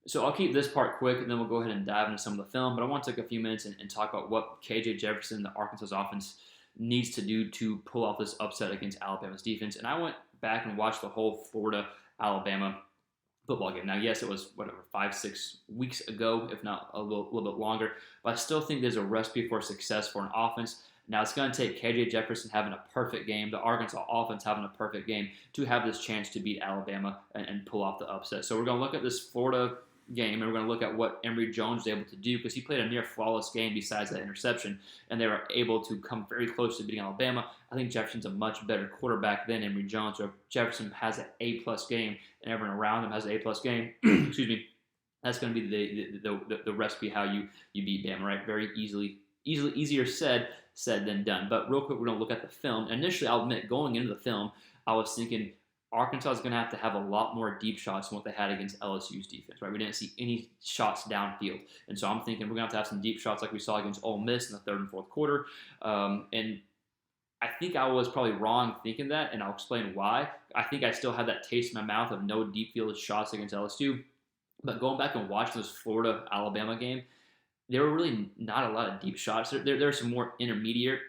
So I'll keep this part quick, and then we'll go ahead and dive into some of the film. But I want to take a few minutes and talk about what KJ Jefferson, the Arkansas offense, needs to do to pull off this upset against Alabama's defense. And I went back and watched the whole Florida Alabama football game. Now, yes, it was whatever 5-6 weeks ago, if not a little bit longer. But I still think there's a recipe for success for an offense. Now, it's going to take KJ Jefferson having a perfect game, the Arkansas offense having a perfect game to have this chance to beat Alabama and pull off the upset. So we're going to look at this Florida game, and we're going to look at what Emory Jones was able to do, because he played a near flawless game besides that interception, and they were able to come very close to beating Alabama. I think Jefferson's a much better quarterback than Emory Jones. So if Jefferson has an A-plus game and everyone around him has an A-plus game, excuse me, that's going to be the recipe how you beat Bama, right? Very easier said than done. But real quick, we're going to look at the film. Initially, I'll admit, going into the film, I was thinking Arkansas is going to have a lot more deep shots than what they had against LSU's defense, right? We didn't see any shots downfield. And so I'm thinking we're going to have some deep shots like we saw against Ole Miss in the third and fourth quarter. And I think I was probably wrong thinking that, and I'll explain why. I think I still had that taste in my mouth of no deep field shots against LSU. But going back and watching this Florida-Alabama game, there were really not a lot of deep shots. There are some more intermediate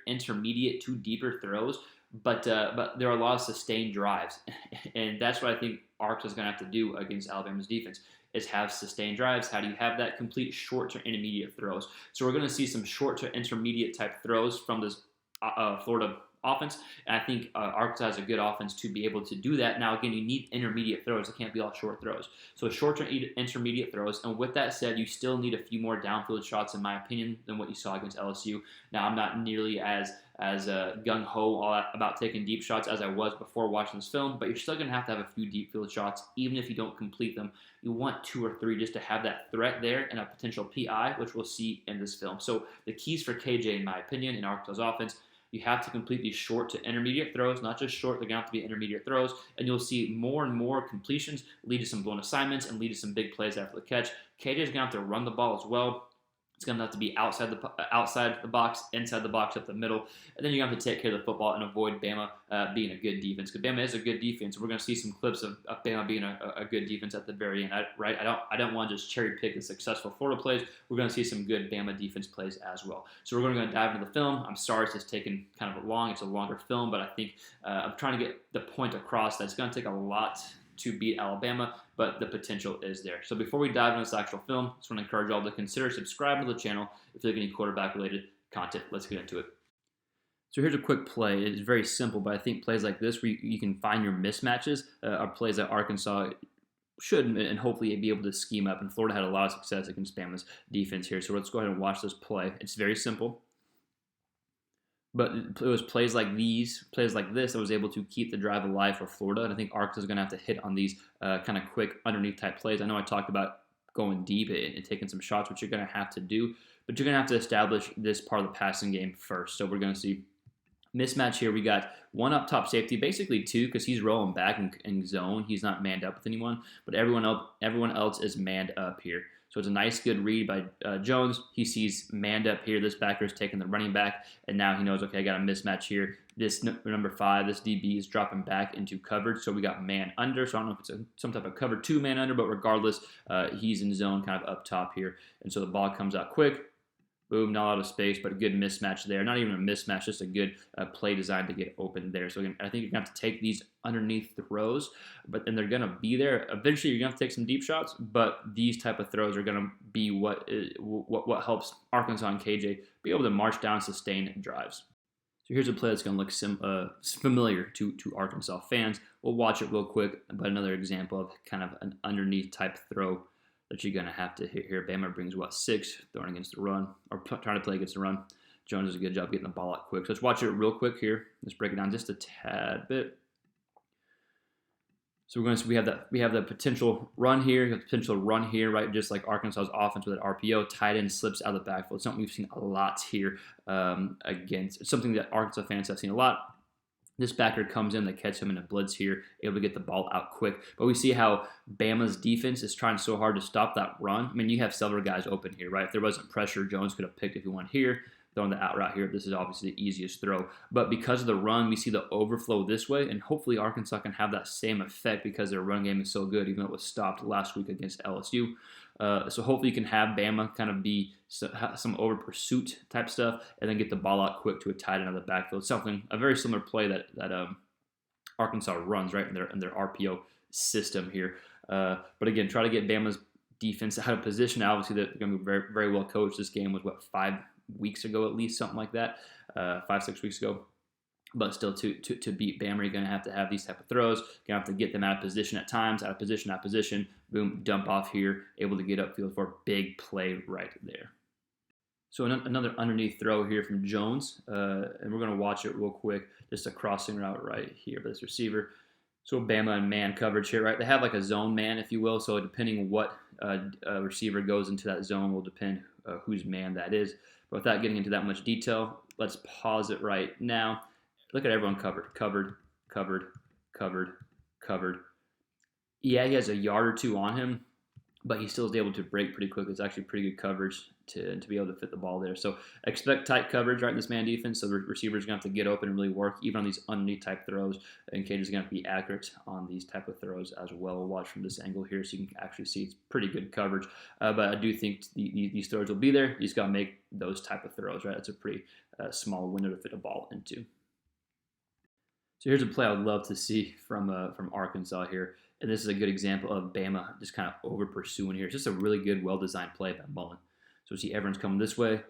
to deeper throws, but there are a lot of sustained drives, and that's what I think Arkansas is going to have to do against Alabama's defense, is have sustained drives. How do you have that? Complete short to intermediate throws. So we're going to see some short to intermediate type throws from this Florida offense, and I think Arkansas has a good offense to be able to do that. Now, again, you need intermediate throws. It can't be all short throws. So short to intermediate throws, and with that said, you still need a few more downfield shots, in my opinion, than what you saw against LSU. Now, I'm not nearly as gung-ho about taking deep shots as I was before watching this film, but you're still going to have a few deep field shots, even if you don't complete them. You want 2 or 3 just to have that threat there and a potential PI, which we'll see in this film. So the keys for KJ, in my opinion, in Arkansas' offense, you have to complete these short to intermediate throws, not just short, they're going to have to be intermediate throws, and you'll see more and more completions lead to some blown assignments and lead to some big plays after the catch. KJ is going to have to run the ball as well. It's going to have to be outside the box, inside the box, up the middle, and then you're going to have to take care of the football and avoid Bama being a good defense, because Bama is a good defense. We're going to see some clips of Bama being a good defense at the very end, right? I don't want to just cherry pick the successful Florida plays. We're going to see some good Bama defense plays as well. So we're going to dive into the film. I'm sorry it's just taken kind of long. It's a longer film, but I think I'm trying to get the point across that it's going to take a lot to beat Alabama, but the potential is there. So before we dive into this actual film, I just want to encourage you all to consider subscribing to the channel if you like any quarterback-related content. Let's get into it. So here's a quick play. It's very simple, but I think plays like this where you can find your mismatches are plays that Arkansas should and hopefully be able to scheme up. And Florida had a lot of success against Bama's defense here. So let's go ahead and watch this play. It's very simple. But it was plays like this that was able to keep the drive alive for Florida. And I think Arkansas is going to have to hit on these kind of quick underneath type plays. I know I talked about going deep and taking some shots, which you're going to have to do. But you're going to have to establish this part of the passing game first. So we're going to see mismatch here. We got one up top safety, basically 2, because he's rolling back in zone. He's not manned up with anyone. But everyone else is manned up here. So it's a nice, good read by Jones. He sees manned up here. This backer is taking the running back, and now he knows, okay, I got a mismatch here. This number 5, this DB is dropping back into coverage, so we got man under. So I don't know if it's some type of cover 2 man under, but regardless, he's in zone kind of up top here. And so the ball comes out quick. Boom, not a lot of space, but a good mismatch there. Not even a mismatch, just a good play design to get open there. So again, I think you're going to have to take these underneath throws, and they're going to be there. Eventually, you're going to have to take some deep shots, but these type of throws are going to be what helps Arkansas and KJ be able to march down, sustain drives. So here's a play that's going to look familiar to Arkansas fans. We'll watch it real quick, but another example of kind of an underneath type throw that you're going to have to hit here. Bama brings, 6, throwing against the run, or trying to play against the run. Jones does a good job getting the ball out quick. So let's watch it real quick here. Let's break it down just a tad bit. So we're going to see we have the potential run here, right? Just like Arkansas's offense with an RPO, tight end slips out of the backfield. It's something we've seen a lot here against. It's something that Arkansas fans have seen a lot. This backer comes in, they catch him in a blitz here, able to get the ball out quick. But we see how Bama's defense is trying so hard to stop that run. I mean, you have several guys open here, right? If there wasn't pressure, Jones could have picked if he went here. throwing the out route here, this is obviously the easiest throw. But because of the run, we see the overflow this way, and hopefully Arkansas can have that same effect because their run game is so good, even though it was stopped last week against LSU. So hopefully you can have Bama kind of be some over pursuit type stuff, and then get the ball out quick to a tight end out of the backfield. A very similar play that Arkansas runs right in their RPO system here. But again, try to get Bama's defense out of position. Obviously, they're going to be very, very well coached. This game was, 5 weeks ago at least, something like that, 5-6 weeks ago. But still, to beat Bama, you're going to have these type of throws. You're going to have to get them out of position at times, out of position, boom, dump off here, able to get upfield for a big play right there. So another underneath throw here from Jones, and we're going to watch it real quick. Just a crossing route right here by this receiver. So Bama and man coverage here, right? They have like a zone man, if you will. So depending what receiver goes into that zone will depend whose man that is. But without getting into that much detail, let's pause it right now. Look at everyone covered. Yeah, he has a yard or two on him, but he still is able to break pretty quickly. It's actually pretty good coverage to be able to fit the ball there. So expect tight coverage right in this man defense. So the receiver's going to have to get open and really work, even on these underneath type throws. And Cage is going to be accurate on these type of throws as well. We'll watch from this angle here so you can actually see it's pretty good coverage. But I do think these throws will be there. You just got to make those type of throws, right? It's a pretty small window to fit a ball into. So here's a play I would love to see from Arkansas here. And this is a good example of Bama just kind of over pursuing here. It's just a really good, well-designed play by Mullen. So see Everyone's coming this way,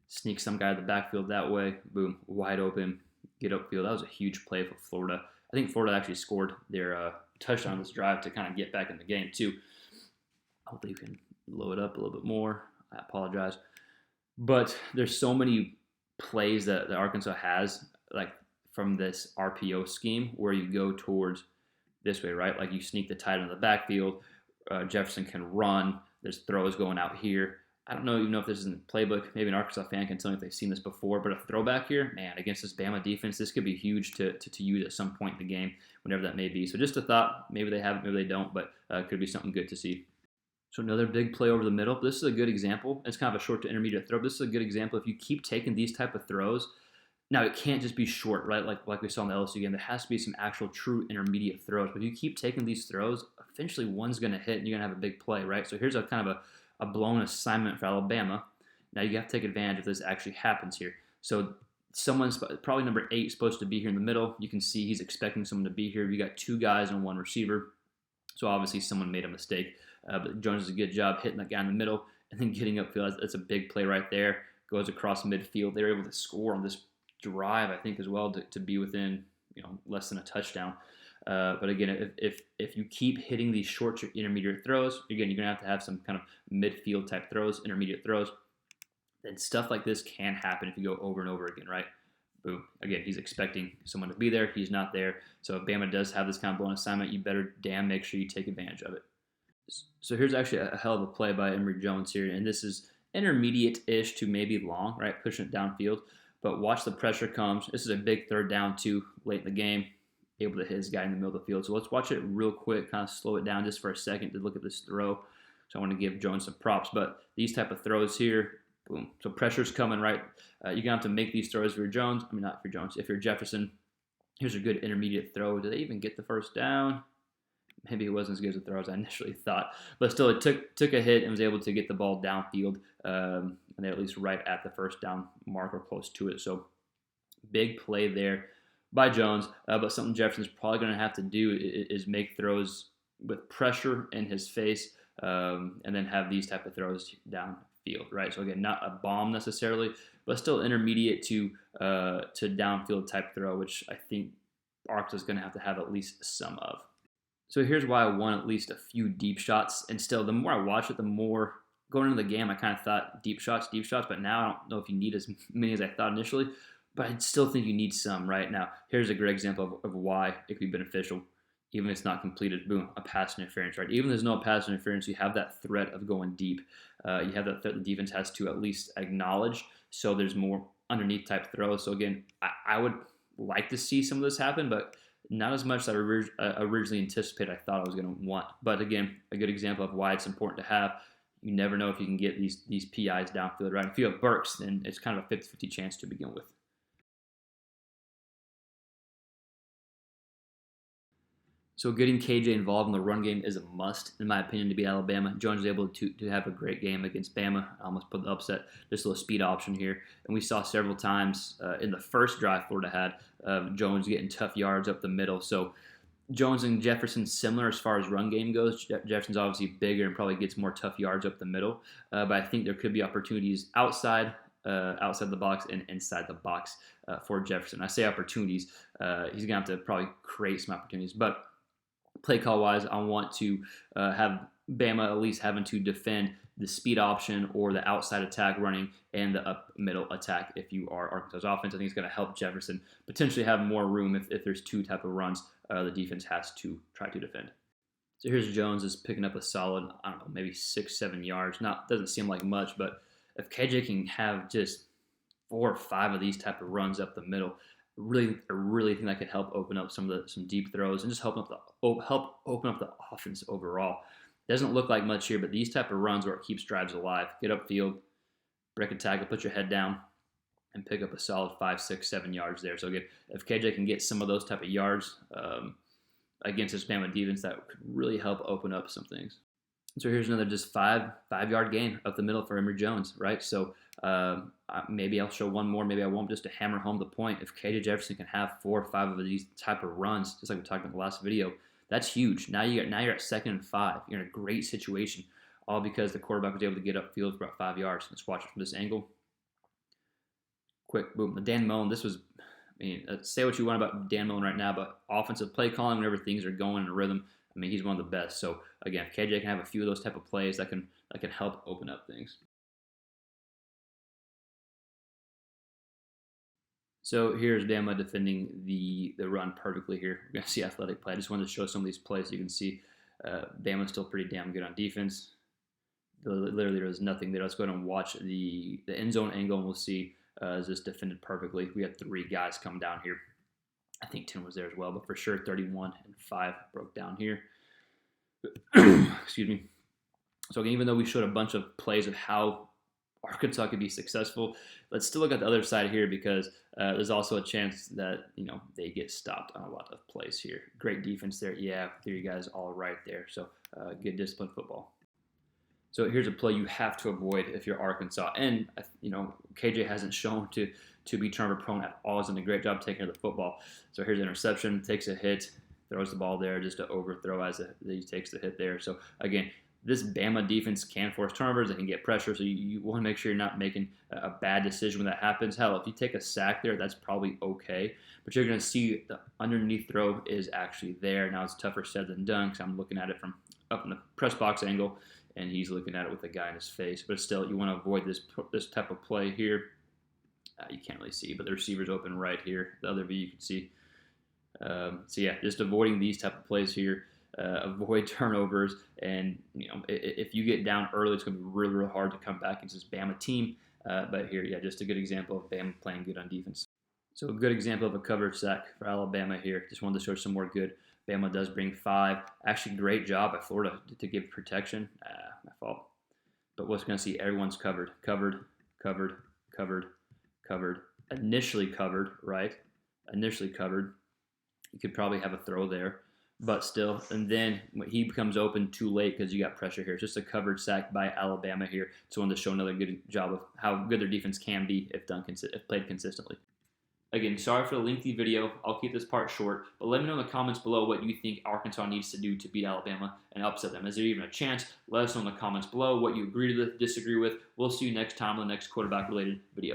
sneak some guy to the backfield that way, boom, wide open, get upfield. That was a huge play for Florida. I think Florida actually scored their touchdown on this drive to kind of get back in the game too. Hopefully you can load up a little bit more. I apologize. But there's so many plays that Arkansas has, like from this RPO scheme, where you go towards this way, right? Like you sneak the tight end in the backfield. Jefferson can run. There's throws going out here. I don't even know if this is in the playbook. Maybe an Arkansas fan can tell me if they've seen this before. But a throwback here, man, against this Bama defense, this could be huge to use at some point in the game, whenever that may be. So just a thought. Maybe they have it, maybe they don't, but it could be something good to see. So another big play over the middle. This is a good example. It's kind of a short to intermediate throw. This is a good example. If you keep taking these type of throws, now it can't just be short, right? Like we saw in the LSU game. There has to be some actual true intermediate throws. But if you keep taking these throws, eventually one's going to hit and you're going to have a big play, right? So here's a kind of a blown assignment for Alabama. Now you have to take advantage if this actually happens here. So someone's probably number 8 supposed to be here in the middle. You can see he's expecting someone to be here. You got 2 guys and 1 receiver. So obviously someone made a mistake. But Jones does a good job hitting that guy in the middle and then getting upfield. That's a big play right there. Goes across midfield. They're able to score on this drive, I think, as well, to be within less than a touchdown. But again, if you keep hitting these short to intermediate throws, again, you're going to have some kind of midfield type throws, intermediate throws. Then stuff like this can happen if you go over and over again, right? Boom. Again, he's expecting someone to be there. He's not there. So if Bama does have this kind of blown assignment, you better make sure you take advantage of it. So here's actually a hell of a play by Emory Jones here. And this is intermediate-ish to maybe long, right? Pushing it downfield. But watch the pressure comes. This is a big third down too, late in the game. Able to hit his guy in the middle of the field. So let's watch it real quick, kind of slow it down just for a second to look at this throw. So I want to give Jones some props. But these type of throws here, boom. So pressure's coming, right? You're going to have to make these throws if you're Jones. I mean, not if you're Jones. If you're Jefferson, here's a good intermediate throw. Did they even get the first down? Maybe it wasn't as good as a throw as I initially thought. But still, it took a hit and was able to get the ball downfield. And they're at least right at the first down mark or close to it. So big play there by Jones. But something Jefferson's probably going to have to do is make throws with pressure in his face and then have these type of throws downfield, right? So again, not a bomb necessarily, but still intermediate to downfield type throw, which I think Arkansas is going to have at least some of. So here's why I want at least a few deep shots. And still, the more I watch it, the more going into the game, I kind of thought deep shots. But now I don't know if you need as many as I thought initially. But I still think you need some right now. Here's a great example of why it could be beneficial. Even if it's not completed, boom, a pass interference, right? Even if there's no pass interference, you have that threat of going deep. You have that threat the defense has to at least acknowledge. So there's more underneath type throws. So again, I would like to see some of this happen, but not as much as I originally anticipated I thought I was going to want. But again, a good example of why it's important to have. you never know if you can get these PIs downfield, right? If you have Burks, then it's kind of a 50-50 chance to begin with. So getting KJ involved in the run game is a must, in my opinion, to beat Alabama. Jones was able to have a great game against Bama. I almost put the upset, just a little speed option here. And we saw several times in the first drive Florida had Jones getting tough yards up the middle. So Jones and Jefferson similar as far as run game goes. Jefferson's obviously bigger and probably gets more tough yards up the middle. But I think there could be opportunities outside the box and inside the box for Jefferson. I say opportunities. He's going to have to probably create some opportunities. But play call wise, I want to have Bama at least having to defend the speed option or the outside attack running and the up middle attack if you are Arkansas's offense. I think it's going to help Jefferson potentially have more room if there's two type of runs the defense has to try to defend. So here's Jones is picking up a solid, I don't know, maybe 6-7 yards. Doesn't seem like much, but if KJ can have just 4 or 5 of these type of runs up the middle, I really think that could help open up some deep throws and just help open up the offense overall. Doesn't look like much here, but these type of runs where it keeps drives alive. Get upfield, break a tackle, put your head down, and pick up a solid 5, 6, 7 yards there. So again, if KJ can get some of those type of yards against this Bama defense, that could really help open up some things. So here's another just 5-yard gain up the middle for Emory Jones, right? So maybe I'll show one more, maybe I won't, just to hammer home the point. If KJ Jefferson can have 4 or 5 of these type of runs, just like we talked about in the last video, that's huge. Now you're at 2nd and 5. You're in a great situation, all because the quarterback was able to get upfield for about 5 yards. Let's watch it from this angle. Quick, boom. Dan Mullen, this was, say what you want about Dan Mullen right now, but offensive play calling, whenever things are going in a rhythm, he's one of the best. So again, if KJ can have a few of those type of plays, that can help open up things. So here's Bama defending the run perfectly here. We're going to see athletic play. I just wanted to show some of these plays so you can see Bama's still pretty damn good on defense. Literally, there's nothing there. Let's go ahead and watch the end zone angle, and we'll see is this defended perfectly. We had 3 guys come down here. I think 10 was there as well, but for sure 31 and 5 broke down here. Excuse me. So again, even though we showed a bunch of plays of how Arkansas could be successful, let's still look at the other side here, because there's also a chance that they get stopped on a lot of plays here. Great defense there. Yeah, 3 guys all right there. So good disciplined football. So here's a play you have to avoid if you're Arkansas. And, KJ hasn't shown to be turnover prone at all. He's done a great job taking the football. So here's an interception, takes a hit, throws the ball there just to overthrow as he takes the hit there. So again, this Bama defense can force turnovers. They can get pressure. So you want to make sure you're not making a bad decision when that happens. Hell, if you take a sack there, that's probably okay. But you're going to see the underneath throw is actually there. Now it's tougher said than done, because I'm looking at it from up in the press box angle, and he's looking at it with the guy in his face. But still, you want to avoid this type of play here. You can't really see, but the receiver's open right here. The other view you can see. So yeah, just avoiding these type of plays here. Avoid turnovers, and if you get down early, it's going to be really, really hard to come back against this Bama team. But here, yeah, just a good example of Bama playing good on defense. So a good example of a coverage sack for Alabama here. Just wanted to show some more good. Bama does bring 5. Actually, great job by Florida to give protection. My fault. But what's going to see, everyone's covered. Initially covered, right? Initially covered. You could probably have a throw there, but still. And then he becomes open too late because you got pressure here. It's just a coverage sack by Alabama here. So I wanted to show another good job of how good their defense can be if played consistently. Again, sorry for the lengthy video. I'll keep this part short, but let me know in the comments below what you think Arkansas needs to do to beat Alabama and upset them. Is there even a chance? Let us know in the comments below what you agree with, disagree with. We'll see you next time on the next quarterback-related video.